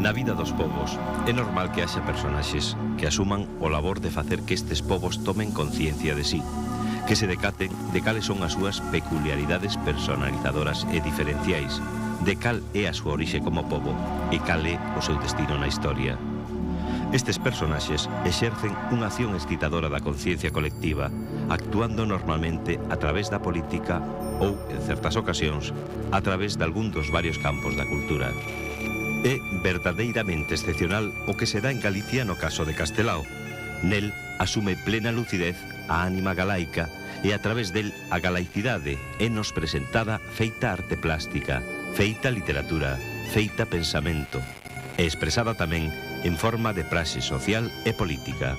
Na vida dos povos, é normal que haxa personaxes que asuman o labor de facer que estes povos tomen conciencia de sí, que se decaten de cales son as súas peculiaridades personalizadoras e diferenciais, de cal é a súa orixe como povo e cal é o seu destino na historia. Estes personaxes exercen unha acción excitadora da conciencia colectiva, actuando normalmente a través da política ou, en certas ocasións, a través de algún dos varios campos da cultura. É verdadeiramente excepcional o que se dá en Galicia no caso de Castelao. Nel asume plena lucidez a ánima galaica e a través del a galaicidade é nos presentada feita arte plástica, feita literatura, feita pensamento e expresada tamén en forma de praxe social e política.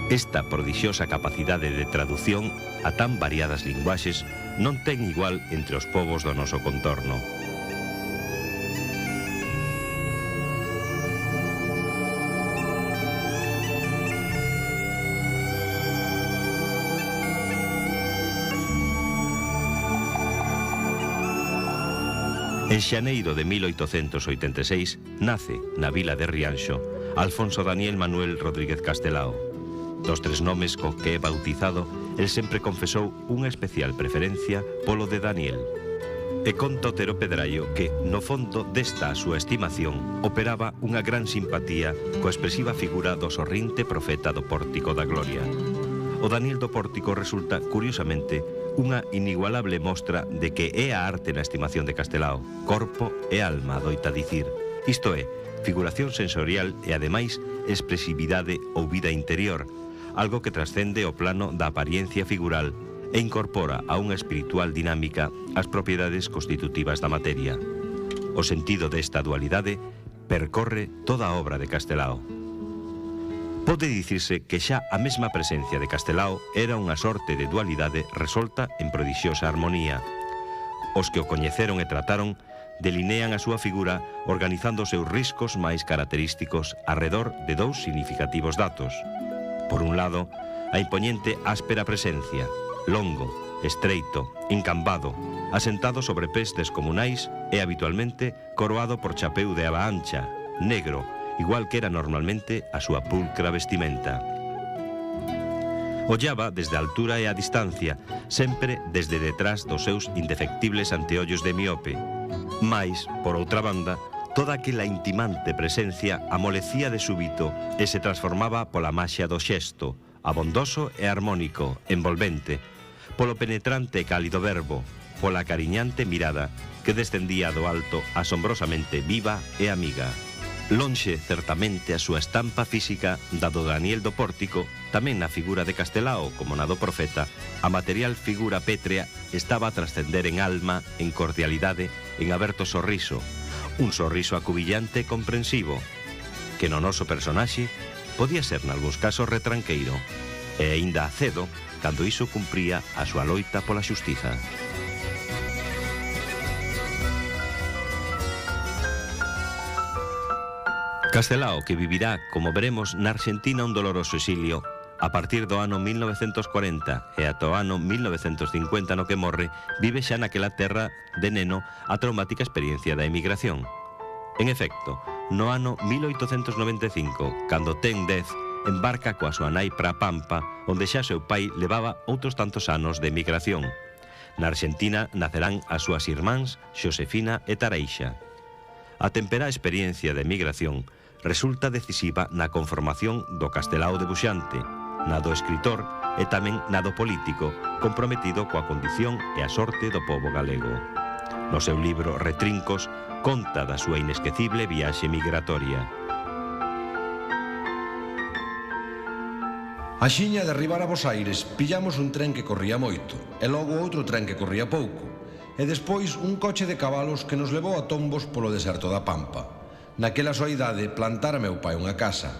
Esta prodixiosa capacidade de traducción a tan variadas linguaxes non ten igual entre os povos do noso contorno. En xaneiro de 1886 nace na vila de Rianxo Alfonso Daniel Manuel Rodríguez Castelao. Dos tres nomes co que é bautizado, el sempre confesou unha especial preferencia polo de Daniel. E conta Otero Pedraio que, no fondo desta a súa estimación, operaba unha gran simpatía coa expresiva figura do sorrinte profeta do Pórtico da Gloria. O Daniel do Pórtico resulta, curiosamente, unha inigualable mostra de que é a arte na estimación de Castelao, corpo e alma, adoita dicir. Isto é, figuración sensorial e, ademais, expresividade ou vida interior, algo que trascende o plano da apariencia figural e incorpora a unha espiritual dinámica as propiedades constitutivas da materia. O sentido desta dualidade percorre toda a obra de Castelao. Pode dicirse que xa a mesma presencia de Castelao era unha sorte de dualidade resolta en prodixiosa armonía. Os que o coñeceron e trataron delinean a súa figura organizando os seus riscos máis característicos arredor de dous significativos datos. Por un lado, a impoñente áspera presencia, longo, estreito, encambado, asentado sobre pés descomunais e habitualmente coroado por chapeu de aba ancha, negro, igual que era normalmente a súa pulcra vestimenta. Ollaba desde a altura e a distancia, sempre desde detrás dos seus indefectibles anteollos de miope. Mais, por outra banda, toda aquela intimante presencia amolecía de súbito e se transformaba pola maxia do xesto, abondoso e armónico, envolvente, polo penetrante e cálido verbo, pola cariñante mirada que descendía do alto asombrosamente viva e amiga. Lonxe, certamente, a súa estampa física da do Daniel do Pórtico, tamén na figura de Castelao, como na do profeta, a material figura pétrea estaba a trascender en alma, en cordialidade, en aberto sorriso, un sorriso acubillante e comprensivo, que no noso personaxe podía ser nalgúns casos retranqueiro, e aínda acedo, cando iso cumpría a súa loita pola xustiza. Castelao, que vivirá, como veremos, na Argentina un doloroso exilio a partir do ano 1940 e ata o ano 1950 no que morre, vive xa naquela terra de neno a traumática experiencia da emigración. En efecto, no ano 1895, cando ten 10, embarca coa súa nai para a Pampa, onde xa seu pai levaba outros tantos anos de emigración. Na Argentina nacerán as súas irmáns Xosefina e Tareixa. A temperá experiencia de emigración resulta decisiva na conformación do Castelao debuxante, na do escritor e tamén na do político, comprometido coa condición e a sorte do pobo galego. No seu libro Retrincos, conta da súa inesquecible viaxe migratoria. Axiña de arribar a Bos Aires, pillamos un tren que corría moito, e logo outro tren que corría pouco, e despois un coche de cabalos que nos levou a tombos polo deserto da Pampa. Naquela soidade plantara meu pai unha casa.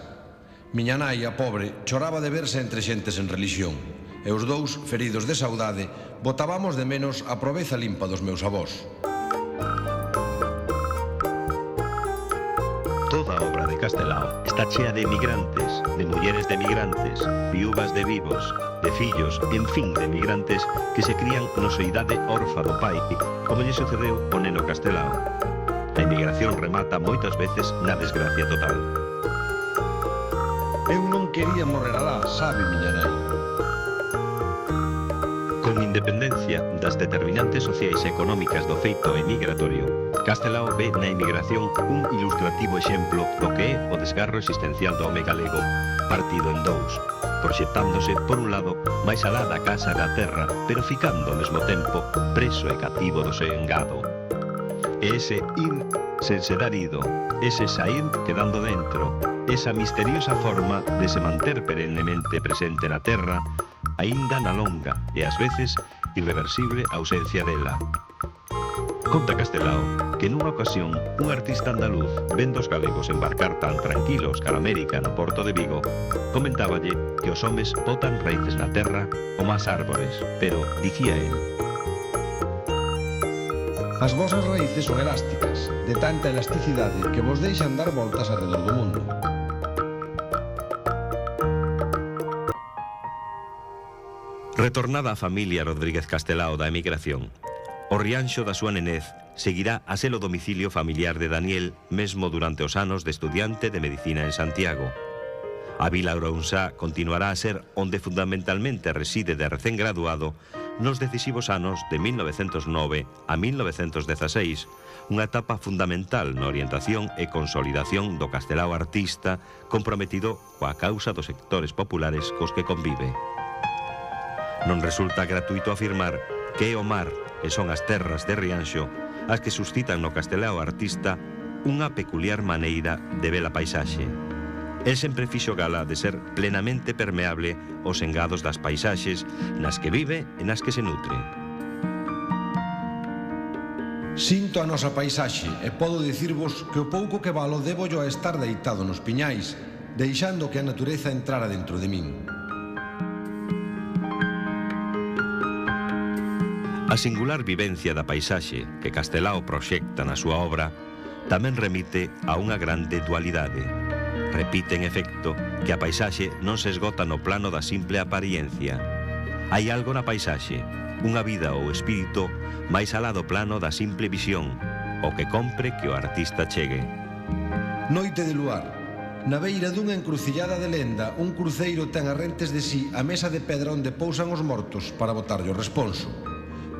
Miña nai, a pobre, choraba de verse entre xentes en religión, e os dous, feridos de saudade, botábamos de menos a proveza limpa dos meus avós. Toda a obra de Castelao está chea de emigrantes, de mulleres de emigrantes, viúvas de vivos, de fillos, en fin, de emigrantes que se crían no soidade orfa do pai, como lle sucedeu ao neno Castelao. A emigración remata moitas veces na desgracia total. Eu non quería morrer alá, sabe, miña nai. Con independencia das determinantes sociais e económicas do feito emigratorio, Castelao ve na emigración un ilustrativo exemplo do que é o desgarro existencial do home galego, partido en dous, proxectándose, por un lado, máis alá da casa e da terra, pero ficando ao mesmo tempo preso e cativo do seu engado. E ese ir sen se dar ido, ese saír quedando dentro, esa misteriosa forma de se manter perennemente presente na terra, aínda na longa e ás veces irreversible ausencia dela. Conta Castelao que nunha ocasión un artista andaluz, vendo os galegos embarcar tan tranquilos cara a América no porto de Vigo, comentáballe que os homes botan raíces na terra como as árbores, pero, dicía el, as vosas raíces son elásticas, de tanta elasticidade que vos deixan dar voltas alrededor do mundo. Retornada a familia Rodríguez Castelao da emigración, o Rianxo da súa nenez seguirá a ser o domicilio familiar de Daniel mesmo durante os anos de estudiante de medicina en Santiago. A Vila Ouronsá continuará a ser onde fundamentalmente reside de recén graduado nos decisivos anos de 1909 a 1916, unha etapa fundamental na orientación e consolidación do Castelao artista comprometido coa causa dos sectores populares cos que convive. Non resulta gratuito afirmar que é o mar e son as terras de Rianxo as que suscitan no Castelao artista unha peculiar maneira de ver a paisaxe. El sempre fixo gala de ser plenamente permeable aos engados das paisaxes nas que vive e nas que se nutre. Sinto a nosa paisaxe e podo dicirvos que o pouco que valo débollo a estar deitado nos piñais, deixando que a natureza entrara dentro de min. A singular vivencia da paisaxe que Castelao proxecta na súa obra tamén remite a unha grande dualidade. Repite, en efecto, que a paisaxe non se esgota no plano da simple apariencia. Hai algo na paisaxe, unha vida ou espírito máis alá do plano da simple visión, o que compre que o artista chegue. Noite de luar. Na beira dunha encrucillada de lenda, un cruceiro ten a rentes de sí a mesa de pedra onde pousan os mortos para botarlle o responso.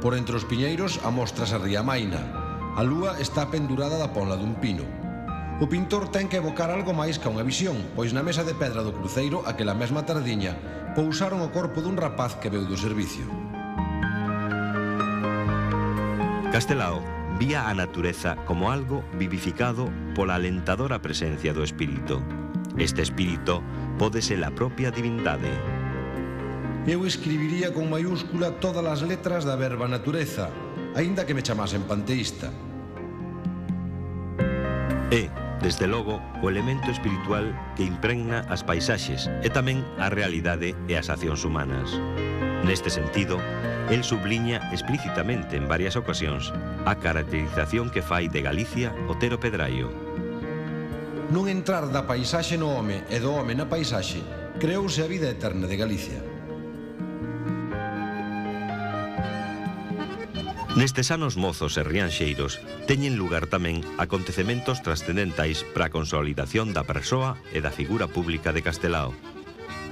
Por entre os piñeiros amostras a ría Maina. A lúa está pendurada da ponla dun pino. O pintor ten que evocar algo máis que unha visión, pois na mesa de pedra do cruceiro, aquela mesma tardiña, pousaron o corpo dun rapaz que veu do servicio. Castelao vía a natureza como algo vivificado pola alentadora presencia do espírito. Este espírito pode ser a propia divindade. Eu escribiría con maiúscula todas as letras da verba natureza, aínda que me chamasen panteísta. É, desde logo, o elemento espiritual que impregna as paisaxes e tamén a realidade e as accións humanas. Neste sentido, el subliña explícitamente en varias ocasións a caracterización que fai de Galicia Otero Pedraio. Non entrar da paisaxe no home e do home na paisaxe, creouse a vida eterna de Galicia. Nestes anos mozos e rianxeiros teñen lugar tamén acontecementos trascendentais para a consolidación da persoa e da figura pública de Castelao.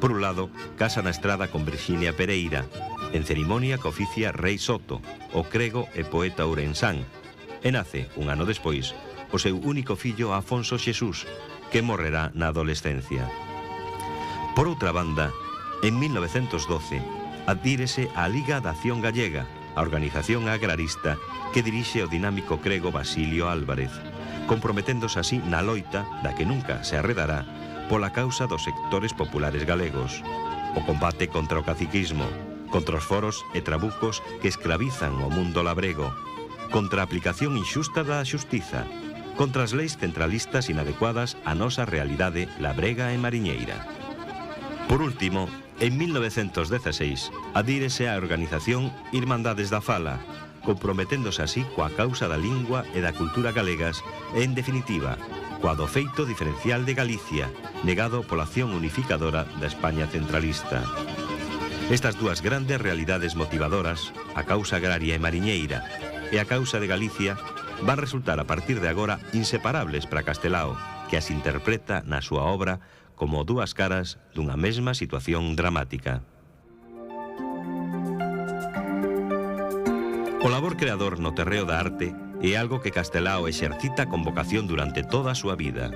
Por un lado, casa na estrada con Virxinia Pereira, en cerimonia que oficia Rei Soto, o crego e poeta ourensán, e nace, un ano despois, o seu único fillo Afonso Xesús, que morrerá na adolescencia. Por outra banda, en 1912, adírese á Liga da Acción Gallega, a organización agrarista que dirixe o dinámico crego Basilio Álvarez, comprometéndose así na loita da que nunca se arredará pola causa dos sectores populares galegos, o combate contra o caciquismo, contra os foros e trabucos que esclavizan o mundo labrego, contra a aplicación inxusta da xustiza, contra as leis centralistas inadecuadas á nosa realidade labrega e mariñeira. Por último, en 1916, adírese á organización Irmandades da Fala, comprometéndose así coa causa da lingua e da cultura galegas e, en definitiva, coa do feito diferencial de Galicia, negado pola acción unificadora da España centralista. Estas dúas grandes realidades motivadoras, a causa agraria e mariñeira e a causa de Galicia, van resultar a partir de agora inseparables para Castelao, que as interpreta na súa obra como dúas caras dunha mesma situación dramática. O labor creador no terreo da arte é algo que Castelao exercita con vocación durante toda a súa vida,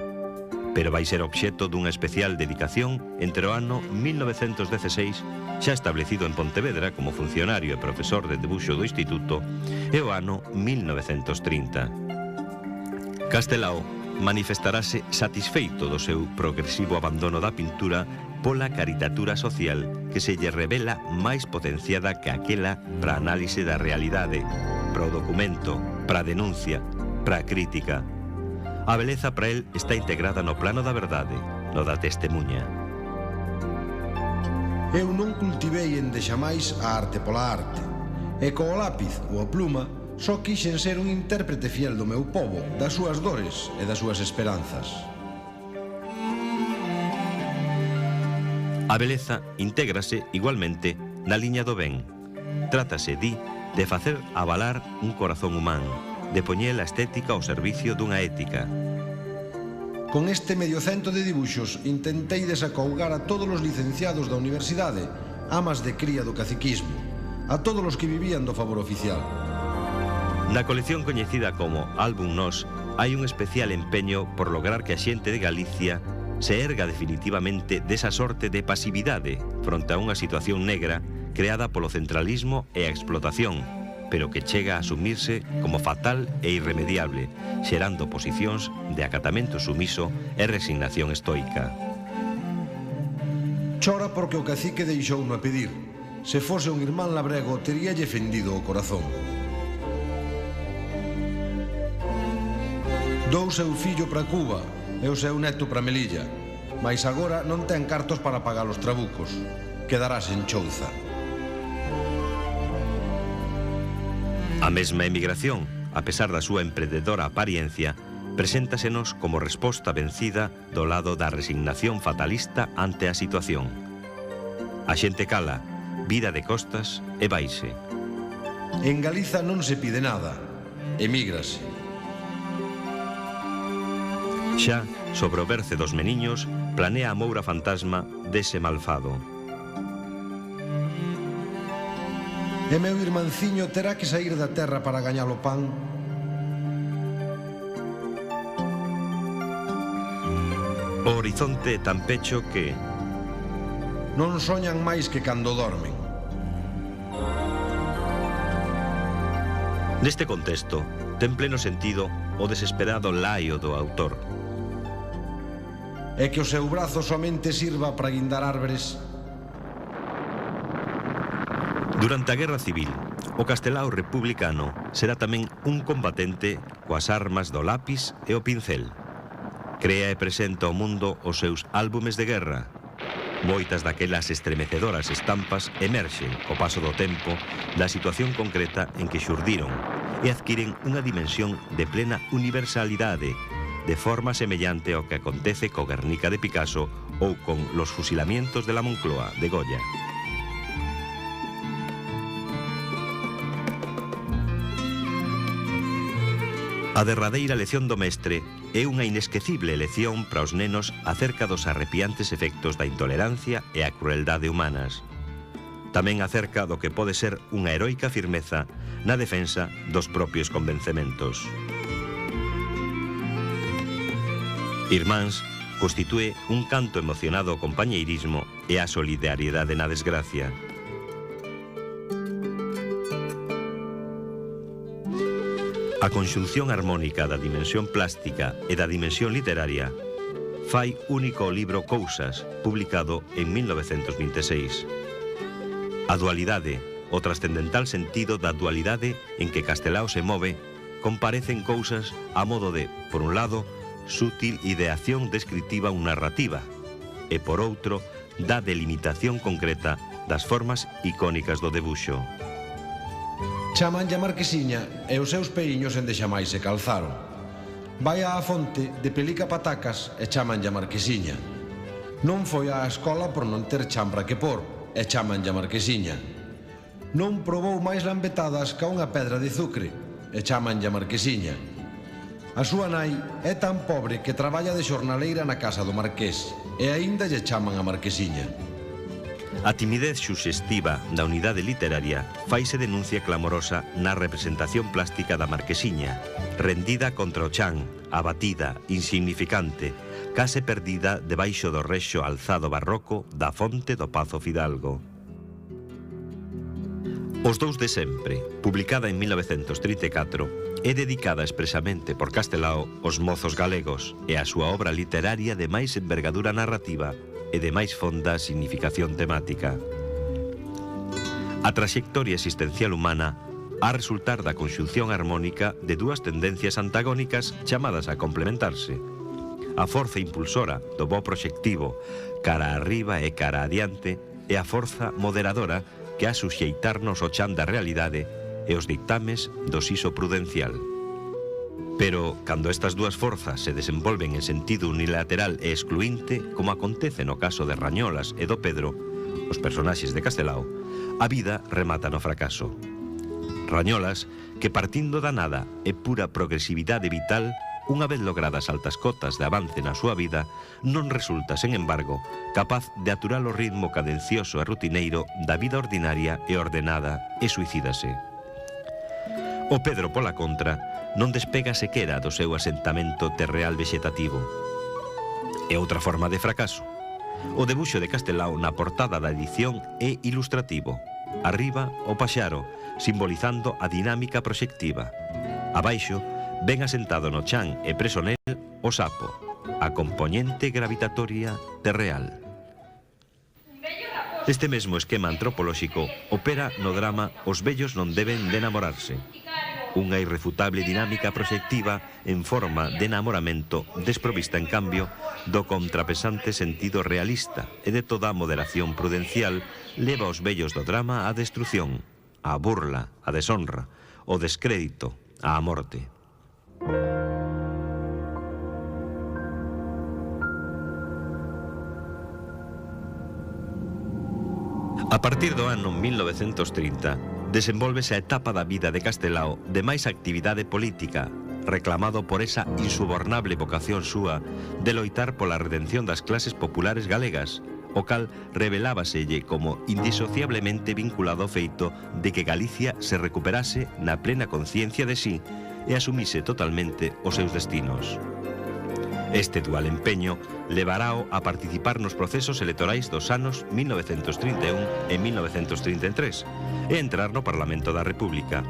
pero vai ser obxecto dunha especial dedicación entre o ano 1916, xa establecido en Pontevedra como funcionario e profesor de debuxo do Instituto, e o ano 1930. Castelao manifestarase satisfeito do seu progresivo abandono da pintura pola caricatura social que se lle revela máis potenciada que aquela para análise da realidade, para o documento, para a denuncia, para a crítica. A beleza para el está integrada no plano da verdade, no da testemunha. Eu non cultivei endexamais a arte pola arte, e co lápiz ou a pluma só quixen ser un intérprete fiel do meu pobo, das súas dores e das súas esperanzas. A beleza intégrase igualmente na liña do ben. Trátase, di, de facer avalar un corazón humán, de poñer a estética ao servicio dunha ética. Con este medio cento de dibuxos intentei desacougar a todos os licenciados da universidade, amas de cría do caciquismo, a todos os que vivían do favor oficial. Na colección coñecida como Álbum Nos hai un especial empeño por lograr que a xente de Galicia se erga definitivamente desa sorte de pasividade fronte a unha situación negra creada polo centralismo e a explotación, pero que chega a asumirse como fatal e irremediable, xerando posicións de acatamento sumiso e resignación estoica. Chora porque o cacique deixou no a pedir. Se fose un irmán labrego, teríalle fendido o corazón. Dou seu fillo para Cuba e o seu neto para Melilla, mais agora non ten cartos para pagar os trabucos. Quedarás en chouza. A mesma emigración, a pesar da súa emprendedora apariencia, preséntasenos como resposta vencida do lado da resignación fatalista ante a situación. A xente cala, vira de costas e baixe. En Galiza non se pide nada, emígrase. Xa, sobre o berce dos meniños, planea a moura fantasma dese malfado. E meu irmanciño terá que sair da terra para gañar o pan? O horizonte é tan pecho que non soñan máis que cando dormen. neste contexto ten pleno sentido o desesperado laio do autor. E que o seu brazo somente sirva para guindar árbores. Durante a Guerra Civil, o Castelao republicano será tamén un combatente coas armas do lápis e o pincel. Crea e presenta ao mundo os seus álbumes de guerra. Moitas daquelas estremecedoras estampas emerxen, co paso do tempo, da situación concreta en que xurdiron e adquiren unha dimensión de plena universalidade, de forma semellante ao que acontece co Guernica de Picasso ou con Los fusilamientos de la Moncloa de Goya. A derradeira lección do mestre é unha inesquecible lección para os nenos acerca dos arrepiantes efectos da intolerancia e a crueldade humanas. Tamén acerca do que pode ser unha heroica firmeza na defensa dos propios convencementos. Irmáns constitúe un canto emocionado ao compañeirismo e á solidariedade na desgracia. A conxunción armónica da dimensión plástica e da dimensión literaria fai único o libro Cousas, publicado en 1926. A dualidade, o trascendental sentido da dualidade en que Castelao se move, comparecen cousas a modo de, por un lado, sútil ideación descritiva ou narrativa, e por outro, da delimitación concreta das formas icónicas do debuxo. Chamanlle a Marquesiña e os seus peiños endexamais se calzaron. Vai á fonte de Pelica Patacas e chamanlle a Marquesiña. Non foi á escola por non ter champra que por e chamanlle a Marquesiña. Non probou máis lambetadas ca unha pedra de azucre e chamanlle a Marquesiña. A súa nai é tan pobre que traballa de xornaleira na casa do marqués e aínda lle chaman a marquesiña. A timidez suxestiva da unidade literaria faise denuncia clamorosa na representación plástica da marquesiña, rendida contra o chan, abatida, insignificante, case perdida debaixo do rexo alzado barroco da fonte do Pazo Fidalgo. Os dous de sempre, publicada en 1934, é dedicada expresamente por Castelao aos mozos galegos e a súa obra literaria de máis envergadura narrativa e de máis fonda significación temática. A traxectoria existencial humana a resultar da conxunción armónica de dúas tendencias antagónicas chamadas a complementarse. A forza impulsora do bo proxectivo cara arriba e cara adiante e a forza moderadora que a suxeitarnos ao chan da realidade e os dictames do siso prudencial. Pero, cando estas dúas forzas se desenvolven en sentido unilateral e excluinte, como acontece no caso de Rañolas e do Pedro, os personaxes de Castelao, a vida remata no fracaso. Rañolas, que partindo da nada e pura progresividade vital, unha vez logradas altas cotas de avance na súa vida, non resulta, sen embargo, capaz de aturar o ritmo cadencioso e rutineiro da vida ordinaria e ordenada e suicídase. O Pedro, pola contra, non despega sequera do seu asentamento terreal vexetativo. É outra forma de fracaso. O debuxo de Castelao na portada da edición é ilustrativo. Arriba, o paxaro, simbolizando a dinámica proxectiva. Abaixo, ben asentado no chan e preso nel, o sapo, a componente gravitatoria terreal. Este mesmo esquema antropolóxico opera no drama Os vellos non deben de enamorarse, unha irrefutable dinámica proxectiva en forma de enamoramento desprovista, en cambio, do contrapesante sentido realista e de toda a moderación prudencial leva os vellos do drama á destrución, á burla, á deshonra, ao descrédito, á morte. A partir do ano 1930, desenvólvese a etapa da vida de Castelao de máis actividade política, reclamado por esa insubornable vocación súa de loitar pola redención das clases populares galegas, o cal revelábaselle como indisociablemente vinculado ao feito de que Galicia se recuperase na plena conciencia de sí e asumise totalmente os seus destinos. Este dual empeño levarao a participar nos procesos electorais dos anos 1931 e 1933 e entrar no Parlamento da República.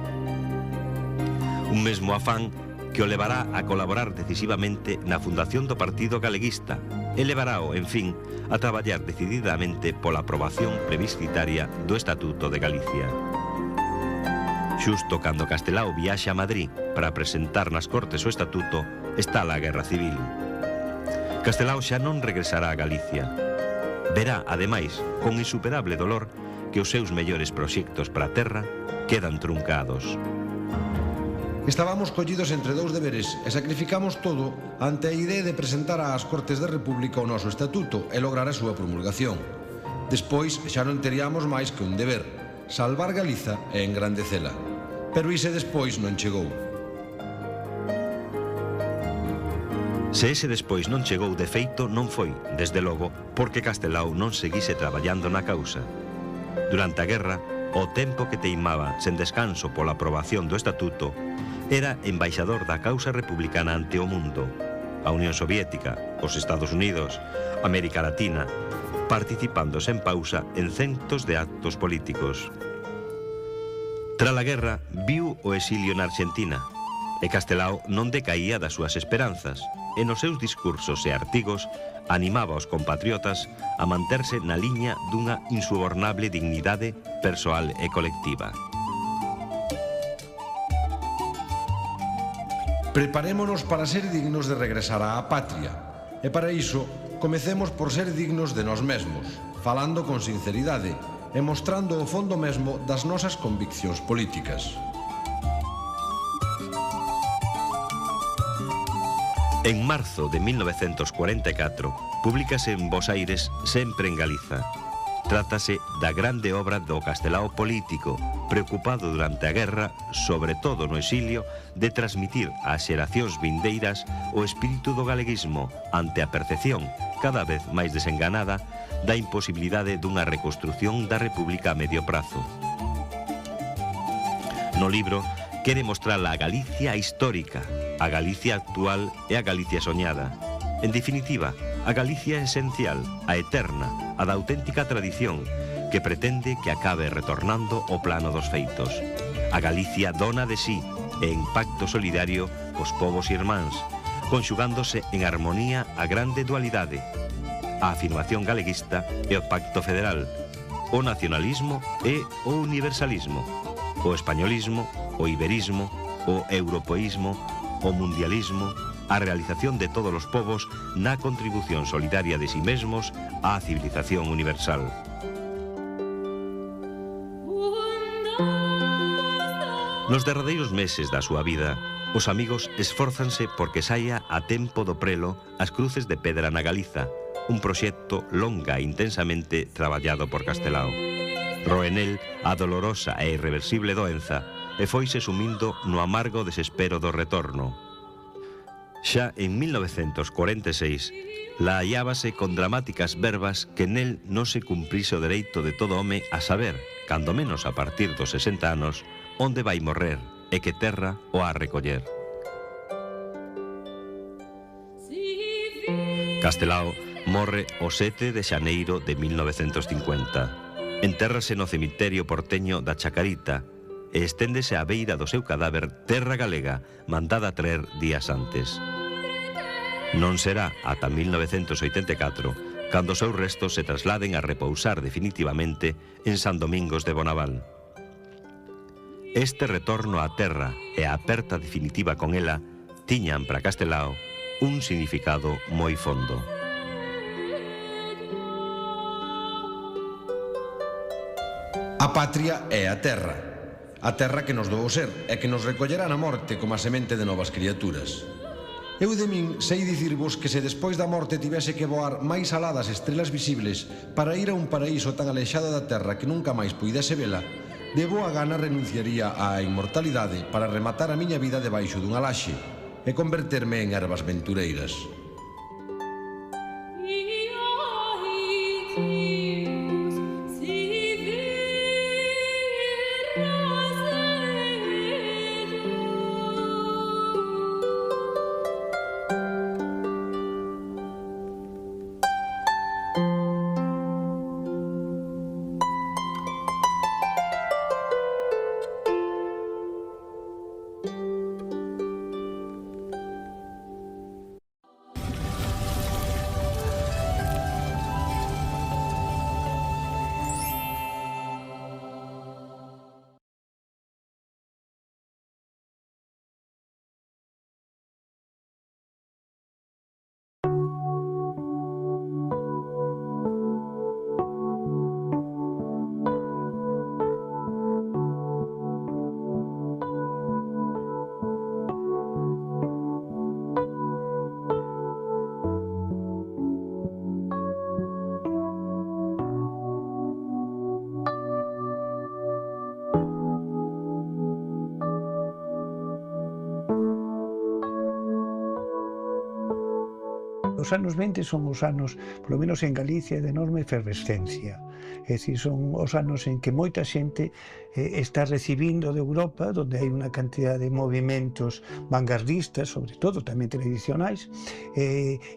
Un mesmo afán que o levará a colaborar decisivamente na fundación do Partido Galeguista e levarao, en fin, a traballar decididamente pola aprobación plebiscitaria do Estatuto de Galicia. Xusto cando Castelao viaxa a Madrid para presentar nas Cortes o Estatuto, está a Guerra Civil. Castelao xa non regresará a Galicia. Verá, ademais, con insuperable dolor, que os seus mellores proxectos para a terra quedan truncados. Estábamos collidos entre dous deberes e sacrificamos todo ante a idea de presentar ás Cortes da República o noso Estatuto e lograr a súa promulgación. Despois xa non teríamos máis que un deber: salvar Galiza e engrandecela. Pero ise despois non chegou. Se ese despois non chegou, de feito, non foi, desde logo, porque Castelao non seguise traballando na causa. Durante a guerra, o tempo que teimaba sen descanso pola aprobación do Estatuto, era embaixador da causa republicana ante o mundo. A Unión Soviética, os Estados Unidos, América Latina, participando sen pausa en centos de actos políticos. Tras a guerra, viu o exilio na Argentina, e Castelao non decaía das súas esperanzas, e nos seus discursos e artigos animaba aos compatriotas a manterse na liña dunha insubornable dignidade persoal e colectiva. Preparémonos para ser dignos de regresar á patria, e para iso comecemos por ser dignos de nós mesmos, falando con sinceridade e mostrando o fondo mesmo das nosas conviccións políticas. En marzo de 1944, publícase en Bos Aires, Sempre en Galiza. Trátase da grande obra do Castelao político, preocupado durante a guerra, sobre todo no exilio, de transmitir ás xeracións vindeiras o espírito do galeguismo ante a percepción, cada vez máis desenganada, da imposibilidade dunha reconstrución da República a medio prazo. No libro quere mostrar a Galicia histórica, a Galicia actual e a Galicia soñada. En definitiva, a Galicia esencial, a eterna, a da auténtica tradición, que pretende que acabe retornando ao plano dos feitos. A Galicia dona de sí e en pacto solidario cos povos irmáns, conxugándose en armonía a grande dualidade, a afirmación galeguista e o pacto federal, o nacionalismo e o universalismo, o españolismo, o iberismo, o europeísmo, o mundialismo, a realización de todos os povos na contribución solidaria de sí mesmos á civilización universal. Nos derradeiros meses da súa vida, os amigos esfórzanse porque saia a tempo do prelo as cruces de pedra na Galiza, un proxecto longa e intensamente traballado por Castelao. Roe nel a dolorosa e irreversible doenza e foise sumindo no amargo desespero do retorno. Xa en 1946, la hallábase con dramáticas verbas que nel non se cumprise o dereito de todo home a saber, cando menos a partir dos 60 anos, onde vai morrer e que terra o a recoller. Castelao morre o 7 de xaneiro de 1950. Entérrase no cemiterio porteño da Chacarita e esténdese á beira do seu cadáver terra galega mandada a traer días antes. Non será ata 1984 cando os seus restos se trasladen a repousar definitivamente en San Domingos de Bonaval. Este retorno á terra e a aperta definitiva con ela tiñan para Castelao un significado moi fondo. A patria é a terra que nos dou o ser e que nos recollerá na morte como a semente de novas criaturas. Eu de min sei dicirvos que se despois da morte tivese que voar máis alá das estrelas visibles para ir a un paraíso tan alexado da terra que nunca máis puidese vela, de boa gana renunciaría á inmortalidade para rematar a miña vida debaixo dunha laxe e converterme en ervas ventureiras. Os anos 20 son os anos, polo menos en Galicia, de enorme efervescencia. É dicir, son os anos en que moita xente está recibindo de Europa, onde hai unha cantidad de movimentos vanguardistas, sobre todo tamén tradicionais,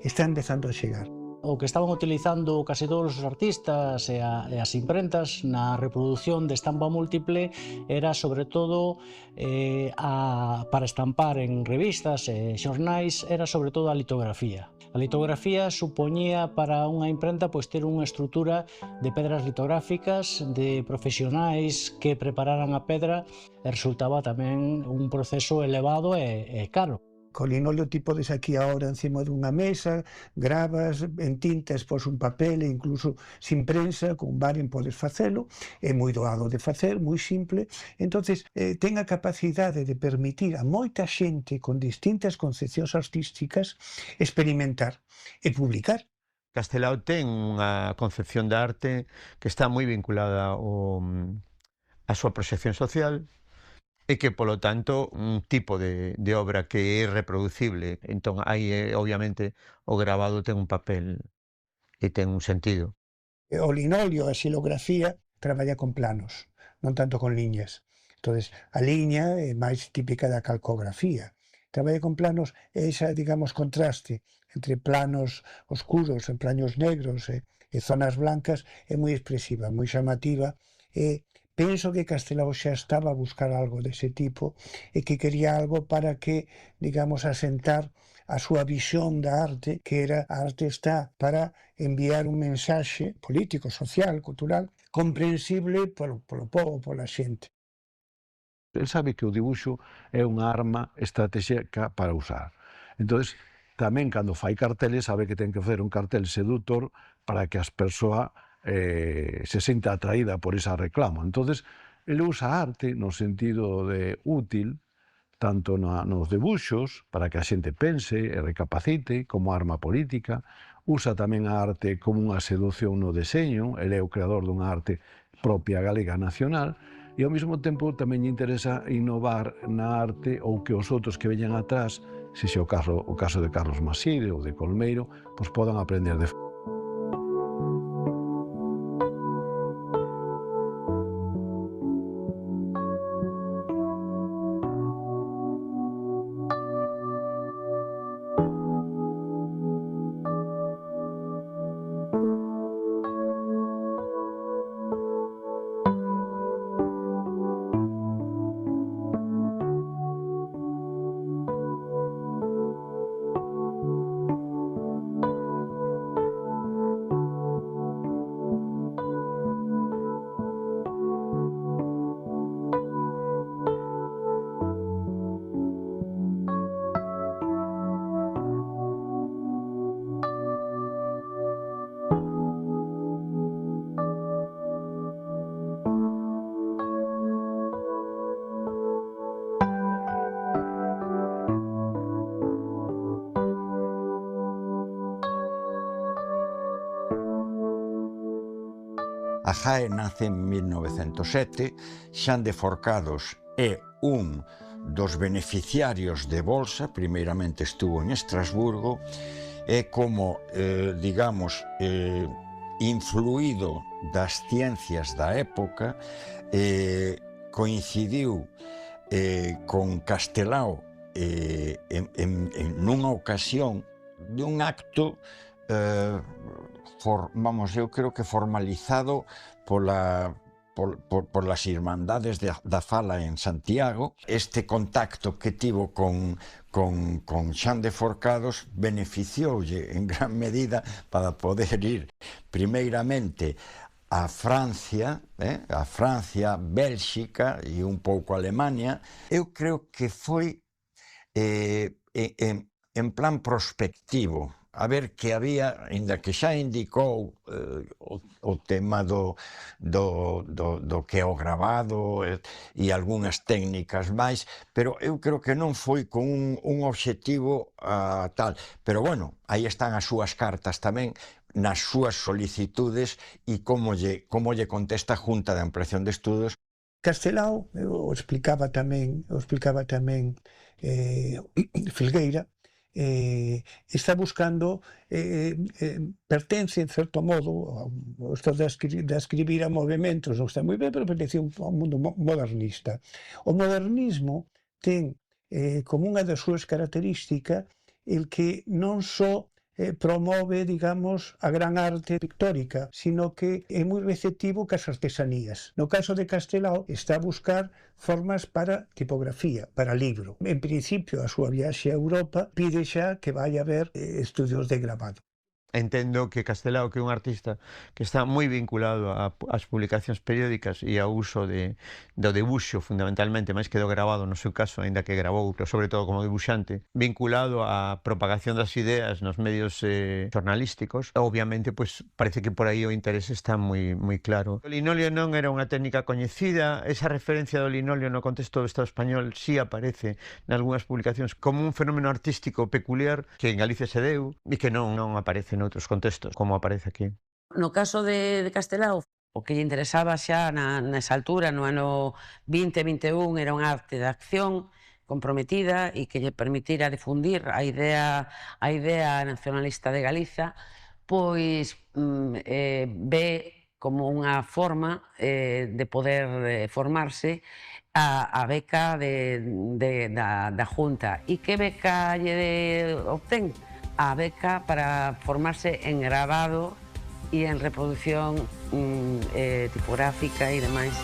están empezando a chegar. O que estaban utilizando case todos os artistas e as imprentas na reproducción de estampa múltiple era sobre todo para estampar en revistas e xornais, era sobre todo a litografía. A litografía supoñía para unha imprenta pois ter unha estrutura de pedras litográficas, de profesionais que prepararan a pedra, e resultaba tamén un proceso elevado e caro. Co linóleo ti podes aquí agora encima dunha mesa, gravas en tintas, pos un papel e incluso sin prensa, con baren podes facelo, é moi doado de facer, moi simple. Entonces, ten a capacidade de permitir a moita xente con distintas concepcións artísticas experimentar e publicar. Castelao ten unha concepción da arte que está moi vinculada a súa proxección social e que, polo tanto, un tipo de obra que é reproducible. Entón, aí, obviamente, o gravado ten un papel e ten un sentido. O linolio, a xilografía, traballa con planos, non tanto con liñas. Entonces, a liña é máis típica da calcografía. Traballa con planos e esa, digamos, contraste entre planos oscuros e planos negros e zonas blancas é moi expresiva, moi chamativa, e penso que Castelao xa estaba a buscar algo dese tipo e que quería algo para que, digamos, asentar a súa visión da arte, que era a arte está para enviar un mensaxe político, social, cultural, comprensible polo povo, pola xente. El sabe que o dibuixo é unha arma estratégica para usar. Entonces, tamén cando fai carteles sabe que ten que facer un cartel seductor para que as persoas se sinta atraída por esa reclamo. Entonces, ele usa a arte no sentido de útil, tanto nos debuxos, para que a xente pense e recapacite, como arma política. Usa tamén a arte como unha seducción no deseño, ele é o creador dunha arte propia galega nacional, e ao mesmo tempo tamén lle interesa innovar na arte ou que os outros que veñan atrás, se xa o caso de Carlos Maside ou de Colmeiro, pois podan aprender de A JAE nace en 1907, Xan de Forcados é un dos beneficiarios de bolsa, primeiramente estuvo en Estrasburgo, é como, digamos, influído das ciencias da época, coincidiu con Castelao nunha ocasión de un acto eu creo que formalizado polas Irmandades da Fala en Santiago. Este contacto que tivo con Xan de Forcados beneficioulle en gran medida para poder ir primeiramente a Francia, Bélxica e un pouco Alemania. Eu creo que foi en plan prospectivo, a ver que había, ainda que xa indicou o tema do que é o gravado e algunhas técnicas máis, pero eu creo que non foi con un obxectivo tal. Pero bueno, aí están as súas cartas tamén, nas súas solicitudes e como lle contesta a Junta de Ampliación de Estudos. Castelao, o explicaba tamén Filgueira, está buscando, pertence en certo modo, isto de escribir a movimentos non está moi ben, pero pertence a un mundo modernista. O modernismo ten como unha das súas características el que non só promove, digamos, a gran arte pictórica, sino que é moi receptivo cas artesanías. No caso de Castelao está a buscar formas para tipografía, para libro. En principio, a súa viaxe a Europa pide xa que vai haber estudios de gravado. Entendo que Castelao, que é un artista que está moi vinculado ás publicacións periódicas e ao uso do debuxo, fundamentalmente, máis que do gravado, no seu caso, aínda que gravou, pero sobre todo como debuxante, vinculado á propagación das ideas nos medios xornalísticos, obviamente, pues, parece que por aí o interese está moi claro. O linolio non era unha técnica coñecida, esa referencia do linolio no contexto do Estado español sí aparece nalgúnas publicacións como un fenómeno artístico peculiar que en Galicia se deu e que non aparece noutros contextos, como aparece aquí. No caso de Castelao, o que lle interesaba xa nesa altura, no ano 2021, era unha arte de acción comprometida e que lle permitira difundir a idea nacionalista de Galiza, pois ve como unha forma de poder formarse a beca da Junta. E que beca lle obtén? A beca para formarse en grabado e en reproducción tipográfica e demais.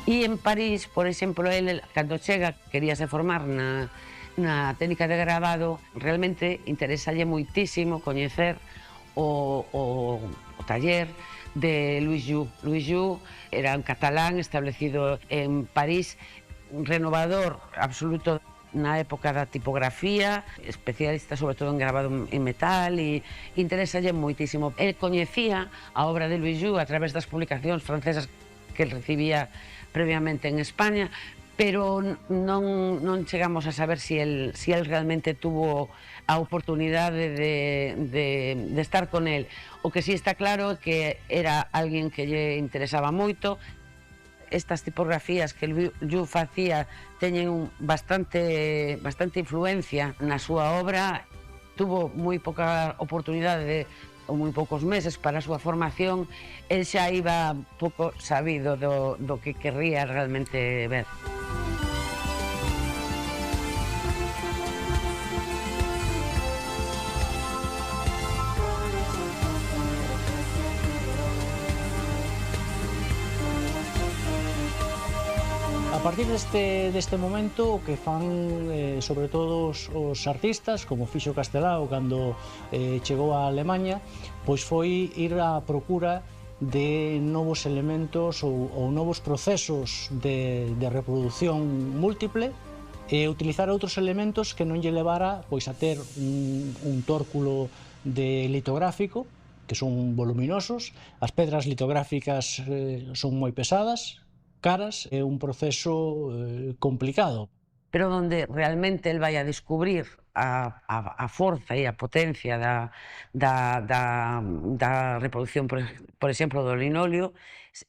E en París, por exemplo, ele, cando chega, queríase formar na técnica de grabado, realmente interesalle moitísimo coñecer o taller de Louis Jou. Louis Jou era un catalán establecido en París, un renovador absoluto na época da tipografía, especialista sobre todo en grabado en metal, e interesalle moitísimo. El coñecía a obra de Louis Jou a través das publicacións francesas que el recibía previamente en España, pero non chegamos a saber si el realmente tuvo a oportunidade de estar con el. O que sí está claro é que era alguén que lle interesaba moito. Estas tipografías que Jou facía teñen bastante influencia na súa obra. Tuvo moi poca oportunidade ou moi poucos meses para a súa formación. El xa iba pouco sabido do que querría realmente ver. A partir deste momento, o que fan sobre todo os artistas, como fixo Castelao cando chegou a Alemanha, pois foi ir á procura de novos elementos ou novos procesos de reproducción múltiple e utilizar outros elementos que non lle levara pois a ter un tórculo de litográfico, que son voluminosos. As pedras litográficas son moi pesadas, caras, é un proceso complicado. Pero onde realmente el vai a descubrir a forza e a potencia da reproducción, por exemplo, do linóleo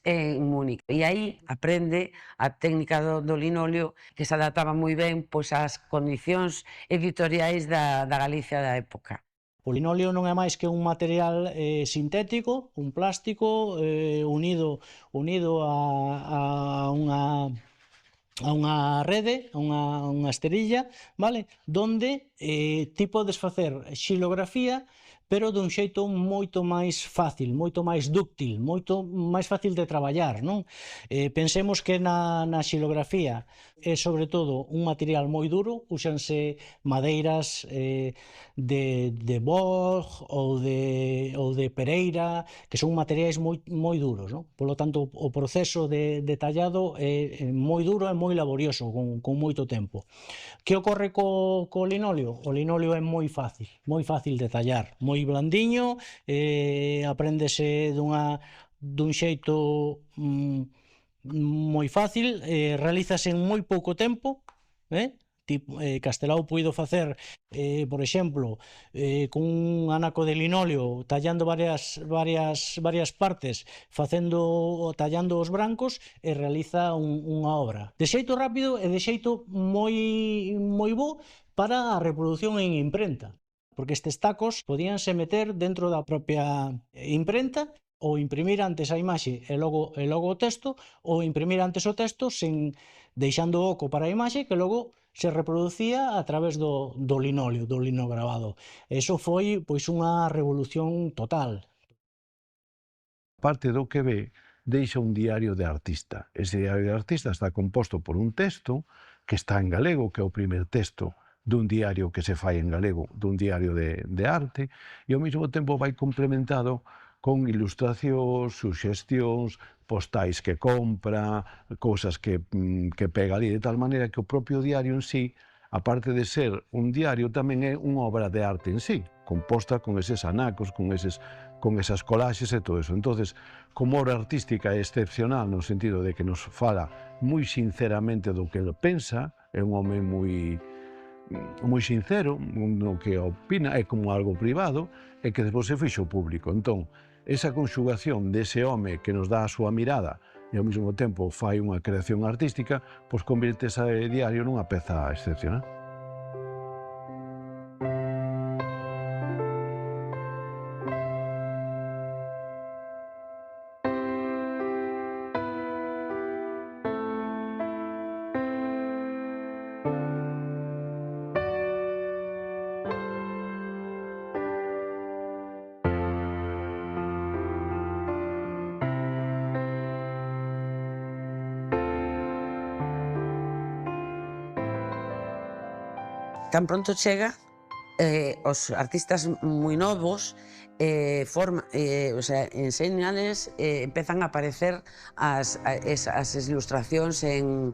en Múnich. E aí aprende a técnica do linóleo, que se adaptaba moi ben pois ás condicións editoriais da Galicia da época. O linóleo non é máis que un material sintético, un plástico unido a unha rede, a unha esterilla, vale? Donde ti podes facer xilografía, pero dun xeito moito máis fácil, moito máis dúctil, moito máis fácil de traballar, non? Pensemos que na xilografía é sobre todo un material moi duro, úsanse madeiras de boj ou de pereira, que son materiais moi duros, non? Polo tanto, o proceso de tallado é moi duro e moi laborioso, con moito tempo. Que ocorre co linóleo? O linóleo é moi fácil de tallar, moi blandiño, apréndese dun xeito moi fácil, realízase en moi pouco tempo, Castelao puido facer, por exemplo, con un anaco de linóleo tallando varias partes, tallando os brancos, e realiza unha obra de xeito rápido e de xeito moi bo para a reproducción en imprenta, porque estes tacos podíanse meter dentro da propia imprenta, ou imprimir antes a imaxe e logo o texto, ou imprimir antes o texto deixando oco para a imaxe que logo se reproducía a través do linóleo, do linograbado. Eso foi pois unha revolución total. Parte do que ve deixa un diario de artista. Ese diario de artista está composto por un texto que está en galego, que é o primer texto dun diario que se fai en galego, dun diario de arte, e ao mesmo tempo vai complementado con ilustracións, suxestións, postais que compra, cousas que pega ali, de tal maneira que o propio diario en sí, aparte de ser un diario, tamén é unha obra de arte en sí, composta con eses anacos, con esas colaxes e todo eso. Entonces, como obra artística é excepcional no sentido de que nos fala moi sinceramente do que ele pensa, é un home moi sincero no que opina, é como algo privado e que despois se fixo público. Entón, esa conxugación dese home que nos dá a súa mirada e ao mesmo tempo fai unha creación artística, pois convirte ese diario nunha peza excepcional. Tan pronto chega, os artistas moi novos enséñales, empezan a aparecer as ilustracións en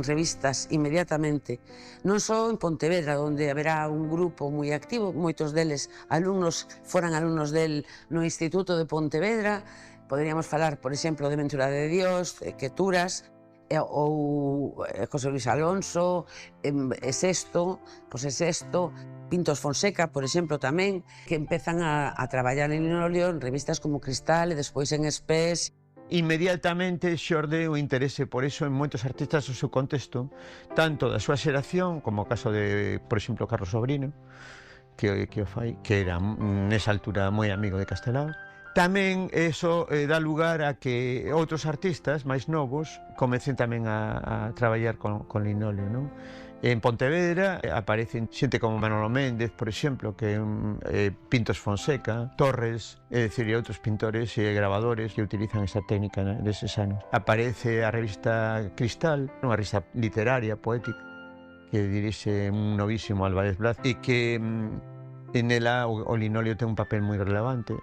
revistas inmediatamente. Non só en Pontevedra, onde haberá un grupo moi activo, moitos deles foran alumnos del no Instituto de Pontevedra. Poderíamos falar, por exemplo, de Ventura de Dios, Queturas, ou José Luis Alonso, Sexto, Pintos Fonseca, por exemplo, tamén, que empezan a traballar en linóleo en revistas como Cristal e despois en Espés. Inmediatamente xorde o interese por eso en moitos artistas do seu contexto, tanto da súa xeración, como o caso de, por exemplo, Carlos Sobrino, que o fai, que era nesa altura moi amigo de Castelao. Tamén eso dá lugar a que outros artistas máis novos comecen tamén a traballar con linóleo, non? En Pontevedra aparecen xente como Manolo Méndez, por exemplo, que Pintos Fonseca, Torres, é dicir, e outros pintores e grabadores que utilizan esa técnica deses anos. Aparece a revista Cristal, unha revista literaria, poética, que dirixe un novísimo Álvarez Blas, e que en ela o linóleo ten un papel moi relevante.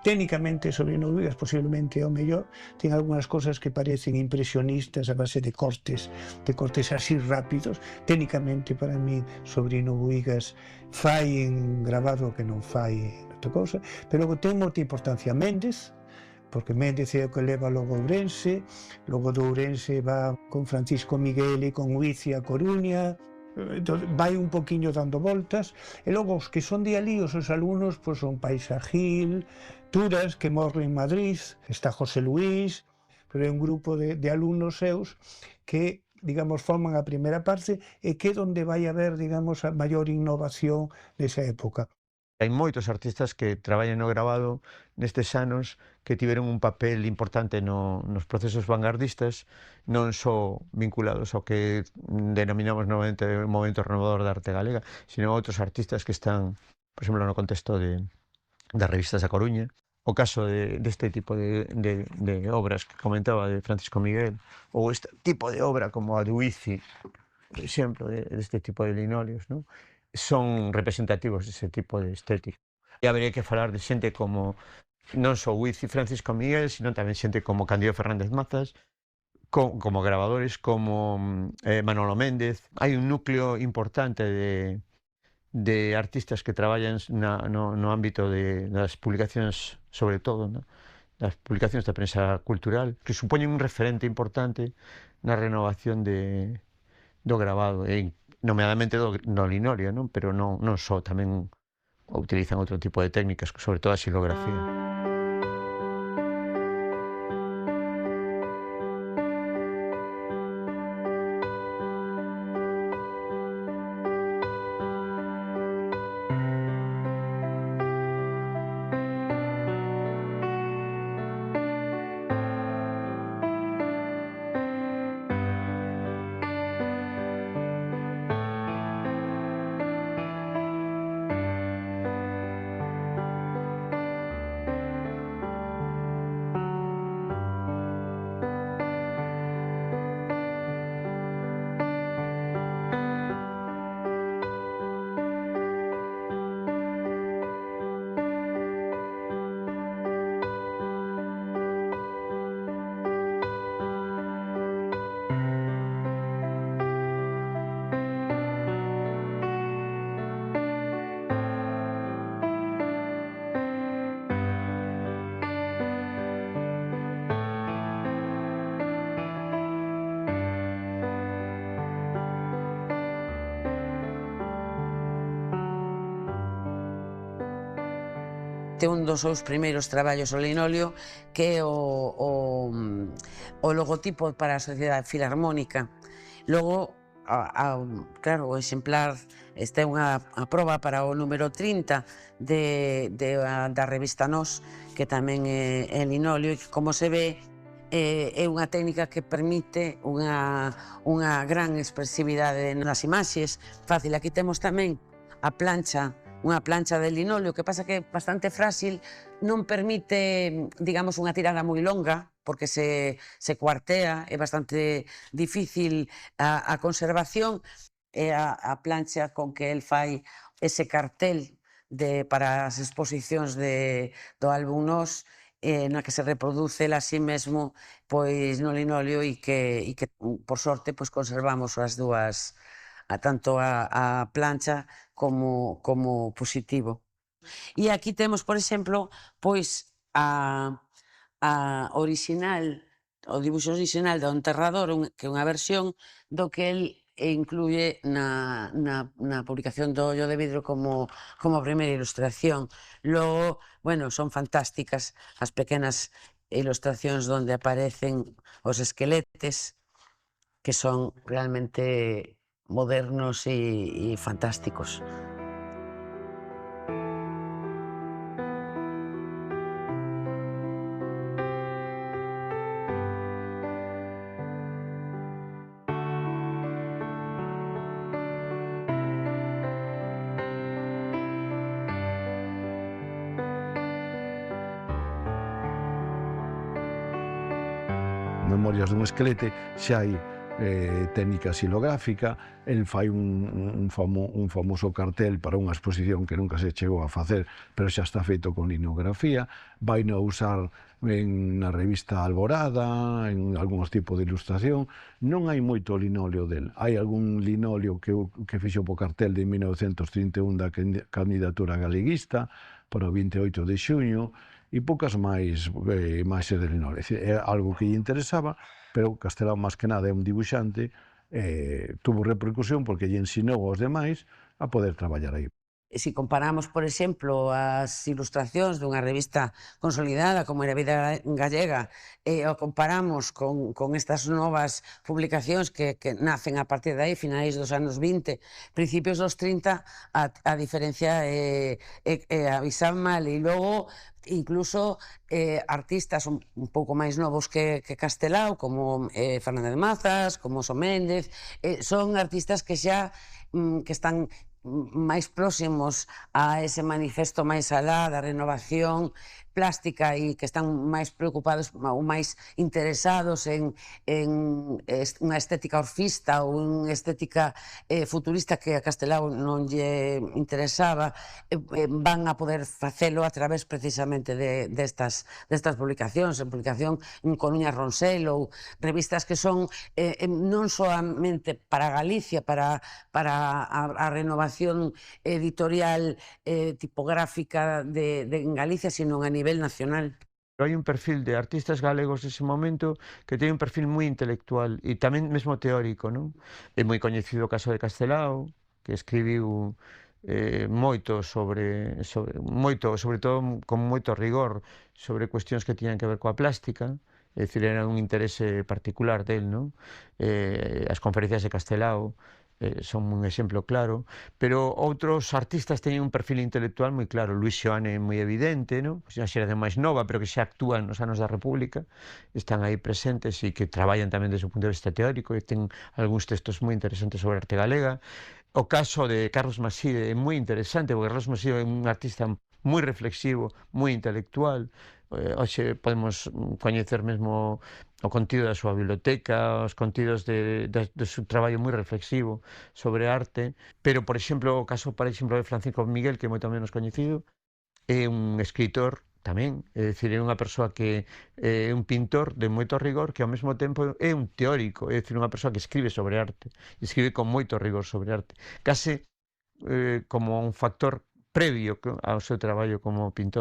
Técnicamente, Sobrino Buigas posiblemente o mellor, ten algunhas cosas que parecen impresionistas a base de cortes así rápidos. Técnicamente, para mí, Sobrino Buigas fai en grabado que non fai outra cousa, pero ten moita importancia Méndez, porque Méndez é o que leva logo Ourense, logo do Ourense va con Francisco Miguel e con Huici a Coruña, vai un poquinho dando voltas, e logo os que son de alí, os alumnos, pois son Paisa Gil, Turas, que morre en Madrid, está José Luis, pero é un grupo de alumnos seus que, digamos, forman a primeira parte e que é onde vai haber, digamos, a maior innovación desa época. Hai moitos artistas que traballan no grabado nestes anos que tiveron un papel importante nos procesos vanguardistas, non só vinculados ao que denominamos novamente o momento renovador da arte galega, sino outros artistas que están, por exemplo, no contexto das revistas da Coruña. O caso deste tipo de obras que comentaba de Francisco Miguel, ou este tipo de obra como a de Huici, por exemplo, deste tipo de linóleos, non? Son representativos dese tipo de estética. E habería que falar de xente como non só Huici Francisco Miguel, sino tamén xente como Cándido Fernández Mazas, como grabadores, como Manolo Méndez. Hai un núcleo importante de artistas que traballan no ámbito das publicacións, sobre todo, das publicacións da prensa cultural, que supoñen un referente importante na renovación do grabado. nomeadamente no linóleo, non? Pero non só, tamén utilizan outro tipo de técnicas, sobre todo a xilografía. Ten un dos seus primeiros traballos ao linóleo que é o logotipo para a Sociedade Filarmónica. Logo, claro, o exemplar, esta é unha proba para o número 30 da revista Nós, que tamén é linóleo, e que, como se ve, é unha técnica que permite unha gran expresividade nas imaxes. Fácil, aquí temos tamén a plancha, unha plancha de linóleo, que pasa que é bastante frágil, non permite, digamos, unha tirada moi longa, porque se cuartea, é bastante difícil a conservación, e a plancha con que el fai ese cartel para as exposicións do álbum Nós, na que se reproduce a sí mesmo pois no linóleo, e que por sorte pois conservamos as dúas, tanto a plancha como positivo. E aquí temos, por exemplo, pois a original, o dibuixo original do enterrador, que é unha versión do que el incluye na publicación do Ollo de Vidro como primeira ilustración. Logo, bueno, son fantásticas as pequenas ilustracións onde aparecen os esqueletes, que son realmente modernos e fantásticos. Memorias dun esquelete, xa hai técnica xilográfica, el fai un famoso cartel para unha exposición que nunca se chegou a facer, pero xa está feito con linografía, vai no usar na revista Alborada, en algúns tipos de ilustración. Non hai moito linóleo del, hai algún linóleo que fixo po cartel de 1931 da candidatura galeguista para o 28 de xuño, e poucas máis imaxes de linóleo. É algo que lle interesaba, pero Castelao, máis que nada, é un dibuixante, tuvo repercusión porque lle ensinou aos demais a poder traballar aí. Se comparamos, por exemplo, as ilustracións dunha revista consolidada como era a Vida Gallega, e o comparamos con estas novas publicacións que nacen a partir de aí, finais dos anos 20, principios dos 30, a diferencia é abismal. E logo, incluso, artistas un pouco máis novos que Castelao, como Fernández Mazas, como Son Méndez, son artistas que xa que están máis próximos a ese manifesto máis alá da renovación plástica, e que están máis preocupados ou máis interesados en unha estética orfista ou unha estética futurista que a Castelao non lle interesaba. Van a poder facelo a través precisamente destas publicacións, en publicación en Coruña Ronsel, ou revistas que son non solamente para Galicia, para a renovación editorial tipográfica en Galicia, sino a nivel nacional. Hai un perfil de artistas galegos dese momento que ten un perfil moi intelectual e tamén mesmo teórico, non? É moi coñecido o caso de Castelao, que escribiu moito sobre todo con moito rigor sobre cuestións que tiñan que ver coa plástica, é dicir, era un interese particular del, non? As conferencias de Castelao son un exemplo claro, pero outros artistas teñen un perfil intelectual moi claro. Luis Xoane é moi evidente, non? Pois unha xeración máis nova, pero que xa actúan nos anos da República, están aí presentes e que traballan tamén desde o punto de vista teórico e ten algúns textos moi interesantes sobre arte galega. O caso de Carlos Maside é moi interesante, porque Carlos Maside é un artista moi reflexivo, moi intelectual. Hoxe podemos coñecer mesmo o contido da súa biblioteca, os contidos do seu traballo moi reflexivo sobre arte, pero, por exemplo, o caso, por exemplo, de Francisco Miguel, que é moito menos coñecido, é un escritor tamén, é dicir, é unha persoa que é un pintor de moito rigor que ao mesmo tempo é un teórico, é dicir, unha persoa que escribe sobre arte, escribe con moito rigor sobre arte, case como un factor previo ao seu traballo como pintor.